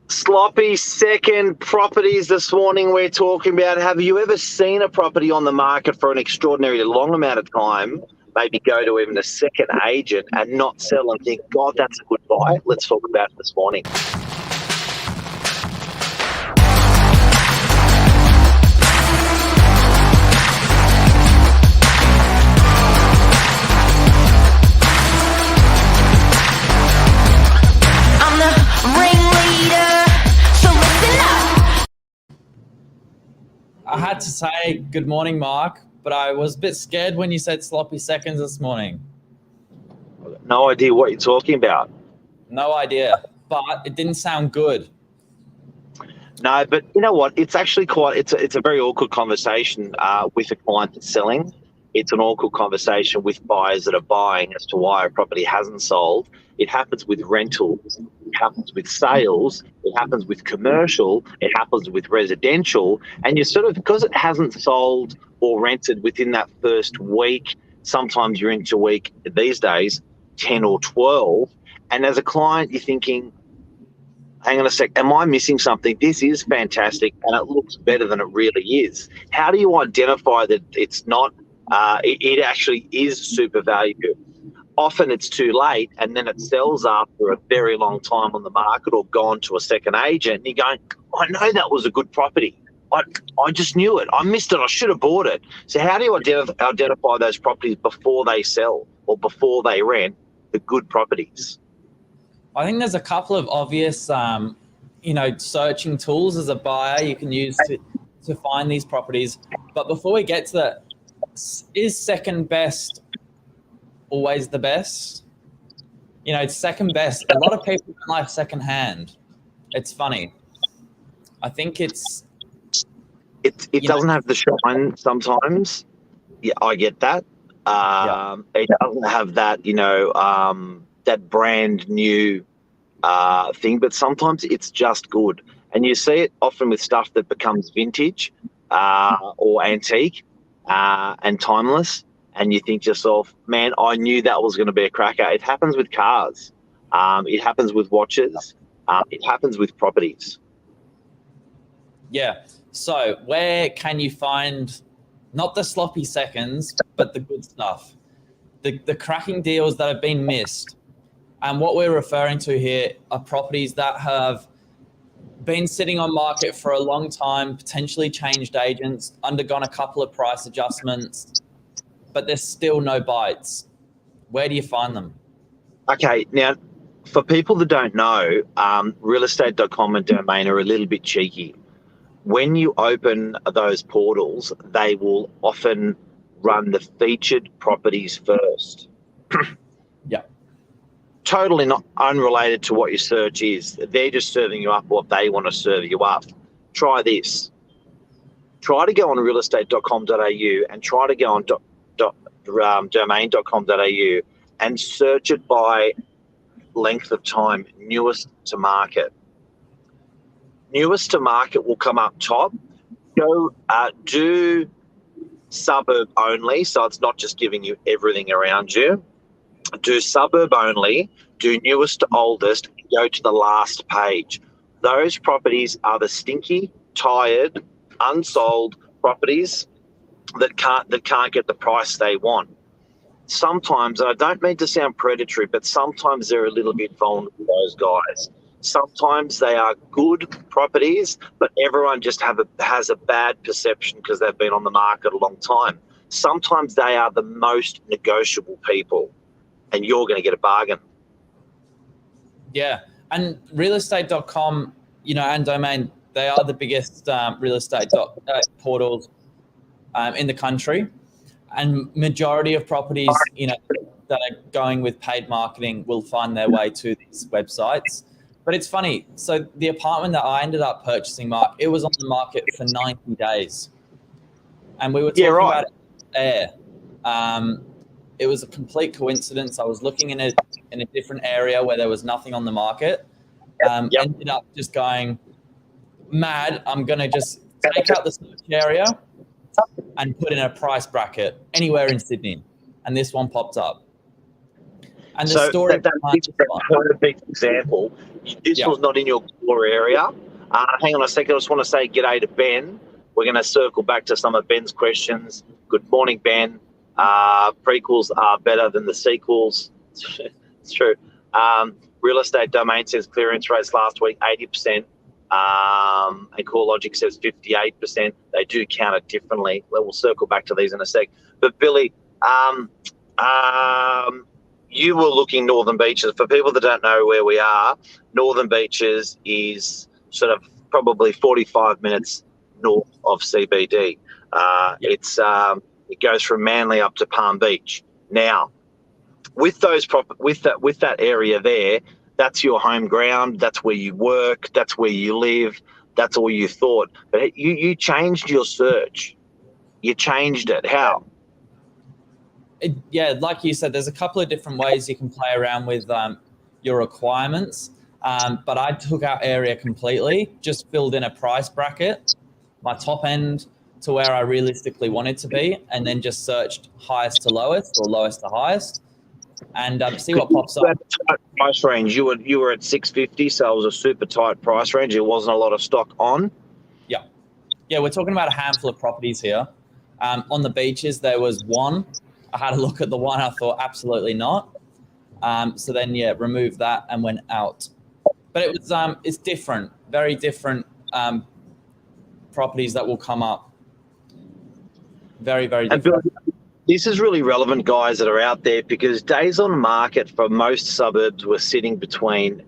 Sloppy second properties this morning we're talking about. Have you ever seen a property on the market for an extraordinarily long amount of time, maybe go to even a second agent and not sell and think, God, that's a good buy? Let's talk about it this morning. I had to say good morning, Mark, but I was a bit scared when you said sloppy seconds this morning. No idea what you're talking about. No idea, but it didn't sound good. No, but you know what? It's actually it's a very awkward conversation with a client that's selling. It's an awkward conversation with buyers that are buying as to why a property hasn't sold. It happens with rentals. It happens with sales. It happens with commercial. It happens with residential. And you sort of, because it hasn't sold or rented within that first week, sometimes you're into a week these days, 10 or 12. And as a client, you're thinking, hang on a sec, am I missing something? This is fantastic and it looks better than it really is. How do you identify that it's not, it actually is super valuable? Often it's too late and then it sells after a very long time on the market or gone to a second agent and you're going, I know that was a good property. I just knew it. I missed it. I should have bought it. So how do you identify those properties before they sell or before they rent, the good properties? I think there's a couple of obvious, searching tools as a buyer you can use to find these properties. But before we get to that, is second best always the best? It's second best. A lot of people don't like second hand. It's funny. I think it doesn't have the shine sometimes. Yeah, I get that. It doesn't have that, that brand new thing, but sometimes it's just good. And you see it often with stuff that becomes vintage or antique and timeless. And you think to yourself, man, I knew that was going to be a cracker. It happens with cars. It happens with watches. It happens with properties. Yeah. So where can you find not the sloppy seconds, but the good stuff, the cracking deals that have been missed? And what we're referring to here are properties that have been sitting on market for a long time, potentially changed agents, undergone a couple of price adjustments, but there's still no bites. Where do you find them? Okay, now, for people that don't know, realestate.com and Domain are a little bit cheeky. When you open those portals, they will often run the featured properties first. Yeah. Totally not unrelated to what your search is. They're just serving you up what they want to serve you up. Try this. Try to go on realestate.com.au and try to go on domain.com.au and search it by length of time, newest to market. Newest to market will come up top. Go do suburb only, so it's not just giving you everything around you. Do suburb only, do newest to oldest, go to the last page. Those properties are the stinky, tired, unsold properties that can't get the price they want. Sometimes, and I don't mean to sound predatory, but sometimes they're a little bit vulnerable, those guys. Sometimes they are good properties, but everyone just has a bad perception because they've been on the market a long time. Sometimes they are the most negotiable people, and you're going to get a bargain. Yeah, and realestate.com, and Domain, they are the biggest real estate portals in the country, and majority of properties, that are going with paid marketing will find their way to these websites. But it's funny. So the apartment that I ended up purchasing, Mark, it was on the market for 90 days, and we were talking about it there. It was a complete coincidence. I was looking in a different area where there was nothing on the market. Ended up just going mad. I'm going to just take out the search area and put in a price bracket anywhere in Sydney. And this one popped up. And the story that's a perfect example. This was not in your explore area. Hang on a second. I just want to say g'day to Ben. We're going to circle back to some of Ben's questions. Good morning, Ben. Prequels are better than the sequels. It's true. Real Estate Domain says clearance rates last week 80%. And CoreLogic says 58%. They do count it differently. We'll circle back to these in a sec. But Billy, you were looking Northern Beaches. For people that don't know where we are, Northern Beaches is sort of probably 45 minutes north of CBD. It goes from Manly up to Palm Beach. Now, with that area there, that's your home ground. That's where you work. That's where you live. That's all you thought. But you changed your search. You changed it. How? Like you said, there's a couple of different ways you can play around with your requirements. But I took out area completely, just filled in a price bracket, my top end to where I realistically wanted to be, and then just searched highest to lowest or lowest to highest, and see what pops up. That price range, you were at 650, so it was a super tight price range. There wasn't a lot of stock on. Yeah, we're talking about a handful of properties here. On the beaches, there was one. I had a look at the one. I thought absolutely not. So then, removed that and went out. But it was it's different, very different properties that will come up. Very, very different. This is really relevant, guys, that are out there, because days on market for most suburbs were sitting between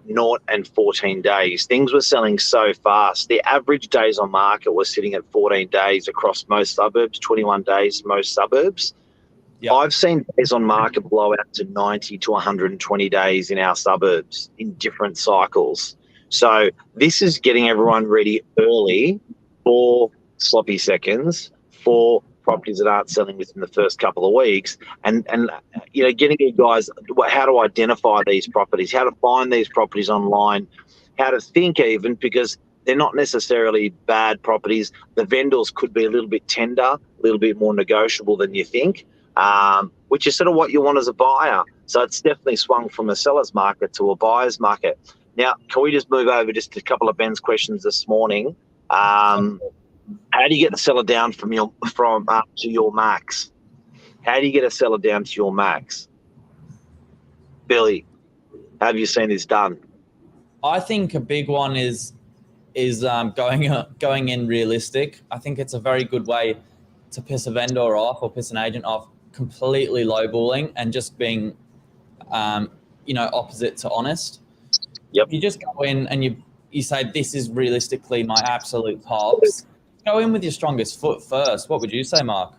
0 and 14 days. Things were selling so fast. The average days on market was sitting at 14 days across most suburbs, 21 days most suburbs. Yep. I've seen days on market blow out to 90 to 120 days in our suburbs in different cycles. So this is getting everyone ready early for sloppy seconds, for properties that aren't selling within the first couple of weeks, and getting you guys how to identify these properties, how to find these properties online, how to think even, because they're not necessarily bad properties. The vendors could be a little bit tender, a little bit more negotiable than you think, which is sort of what you want as a buyer. So it's definitely swung from a seller's market to a buyer's market. Now, can we just move over just a couple of Ben's questions this morning? How do you get the seller down to your max? How do you get a seller down to your max? Billy, have you seen this done? I think a big one is going in realistic. I think it's a very good way to piss a vendor off or piss an agent off, completely lowballing and just being, opposite to honest. Yep. You just go in and you say, this is realistically my absolute tops. Go in with your strongest foot first. What would you say, Mark?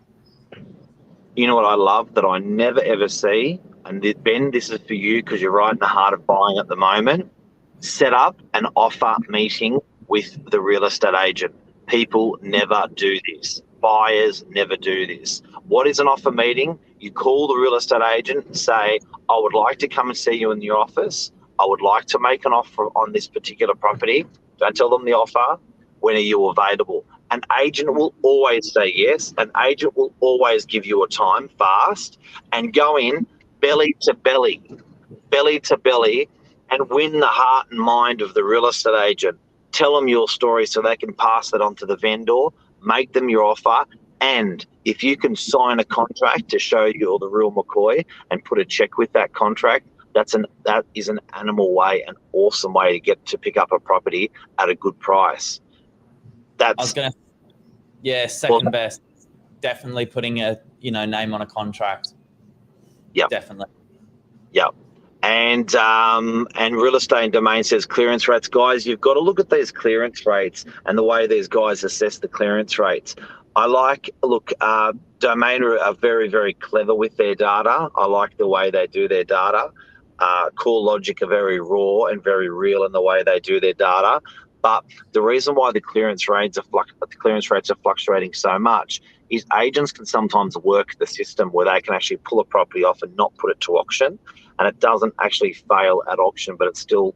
You know what I love that I never ever see, and Ben, this is for you because you're right in the heart of buying at the moment. Set up an offer meeting with the real estate agent. People never do this. Buyers never do this. What is an offer meeting? You call the real estate agent and say, I would like to come and see you in your office. I would like to make an offer on this particular property. Don't tell them the offer. When are you available? An agent will always say yes. An agent will always give you a time fast, and go in belly to belly, and win the heart and mind of the real estate agent. Tell them your story so they can pass that on to the vendor, make them your offer, and if you can sign a contract to show you're the real McCoy and put a check with that contract, that is an animal way, an awesome way to pick up a property at a good price. Second best. Definitely putting a name on a contract. Yeah, definitely. Yeah, and Real Estate Domain says clearance rates, guys. You've got to look at these clearance rates and the way these guys assess the clearance rates. Domain are very, very clever with their data. I like the way they do their data. CoreLogic are very raw and very real in the way they do their data. But the reason why the clearance rates are fluctuating so much is agents can sometimes work the system where they can actually pull a property off and not put it to auction, and it doesn't actually fail at auction, but it's still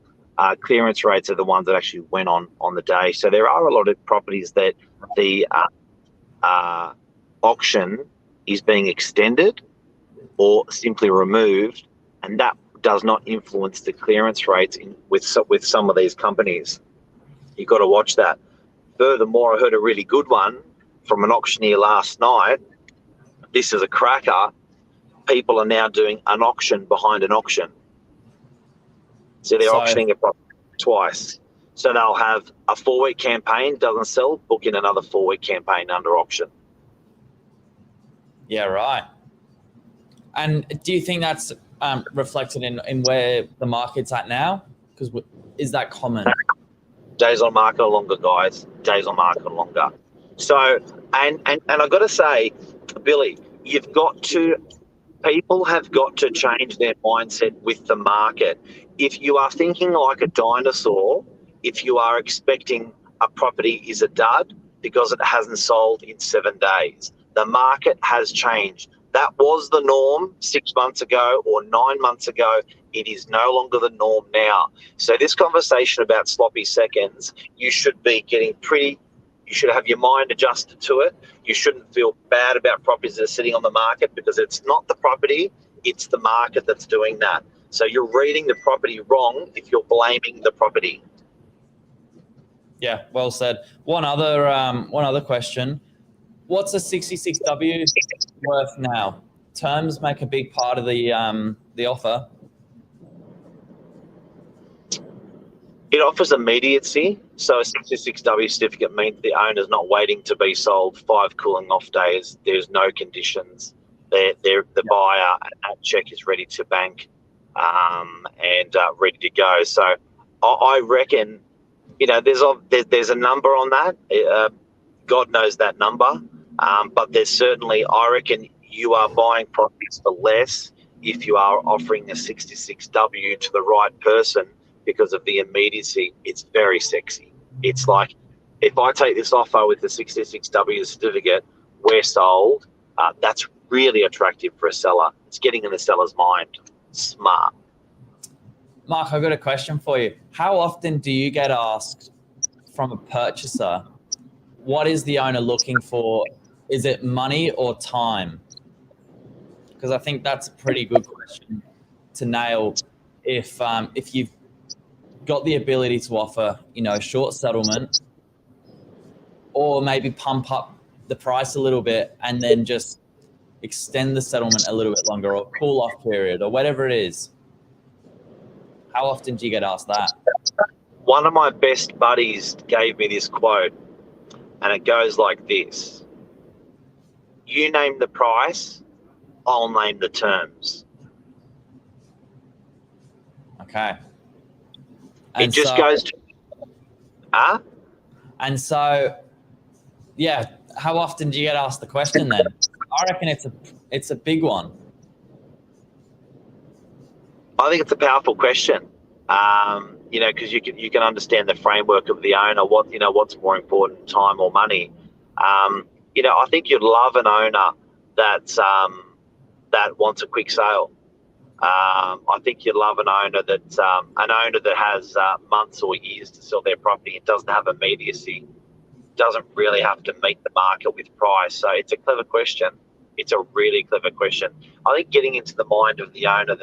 clearance rates are the ones that actually went on the day. So there are a lot of properties that the auction is being extended or simply removed, and that does not influence the clearance rates with some of these companies. You've got to watch that. Furthermore, I heard a really good one from an auctioneer last night. This is a cracker. People are now doing an auction behind an auction. So they're auctioning it twice. So they'll have a 4-week campaign, doesn't sell, book in another 4-week campaign under auction. Yeah, right. And do you think that's reflected in where the market's at now? Because is that common? Days on market are longer, guys. Days on market are longer. So, and I've got to say, Billy, people have got to change their mindset with the market. If you are thinking like a dinosaur, if you are expecting a property is a dud because it hasn't sold in 7 days, the market has changed. That was the norm 6 months ago or 9 months ago. It is no longer the norm now. So this conversation about sloppy seconds, you should have your mind adjusted to it. You shouldn't feel bad about properties that are sitting on the market because it's not the property, it's the market that's doing that. So you're reading the property wrong if you're blaming the property. Yeah, well said. One other question. What's a 66W worth now? Terms make a big part of the offer. It offers immediacy. So a 66W certificate means the owner's not waiting to be sold, 5 cooling off days. There's no conditions. The buyer at check is ready to bank and ready to go. So I reckon, there's a number on that. God knows that number. But there's certainly, I reckon you are buying properties for less if you are offering a 66W to the right person because of the immediacy. It's very sexy. It's like, if I take this offer with the 66W certificate, we're sold. That's really attractive for a seller. It's getting in the seller's mind. Smart. Mark, I've got a question for you. How often do you get asked from a purchaser, what is the owner looking for? Is it money or time? Because I think that's a pretty good question to nail if you've got the ability to offer, a short settlement or maybe pump up the price a little bit and then just extend the settlement a little bit longer or cool off period or whatever it is. How often do you get asked that? One of my best buddies gave me this quote and it goes like this. You name the price, I'll name the terms. Okay. It just goes to... And so, yeah, how often do you get asked the question then? I reckon it's a big one. I think it's a powerful question, because you can understand the framework of the owner, what's more important, time or money. I think you'd love an owner that wants a quick sale. I think you'd love an owner that has months or years to sell their property. It doesn't have immediacy. Doesn't really have to meet the market with price. So it's a clever question. It's a really clever question. I think getting into the mind of the owner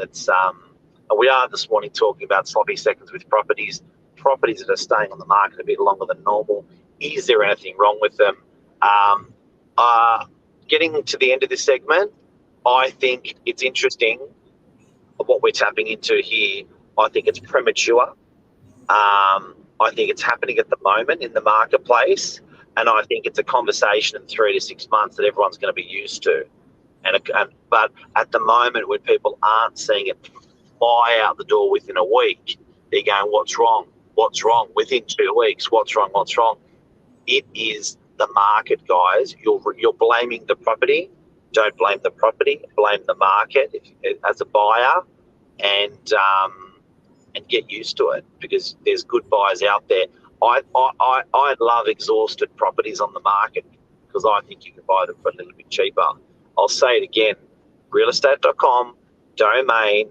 we are this morning talking about sloppy seconds with properties that are staying on the market a bit longer than normal. Is there anything wrong with them? Getting to the end of this segment, I think it's interesting what we're tapping into here. I think it's premature. I think it's happening at the moment in the marketplace, and I think it's a conversation in 3 to 6 months that everyone's going to be used to. But at the moment, when people aren't seeing it fly out the door within a week, they're going, "What's wrong? What's wrong?" Within 2 weeks, "What's wrong? What's wrong?" It is the market, guys. You're blaming the property. Don't blame the property. Blame the market as a buyer, and get used to it because there's good buyers out there. I love exhausted properties on the market because I think you can buy them for a little bit cheaper. I'll say it again: realestate.com, domain,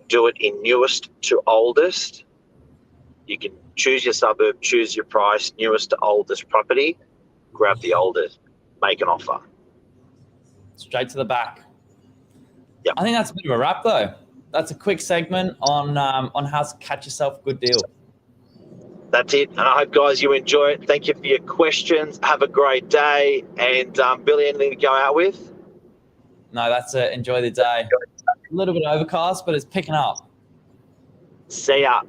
do it in newest to oldest. You can choose your suburb, choose your price, newest to oldest property, grab the oldest, make an offer. Straight to the back. Yep. I think that's a bit of a wrap though. that's a quick segment on how to catch yourself a good deal. That's it. And I hope, guys, you enjoy it. Thank you for your questions. Have a great day. And Billy, anything to go out with? No, that's it. Enjoy the day. A little bit overcast, but it's picking up. See ya.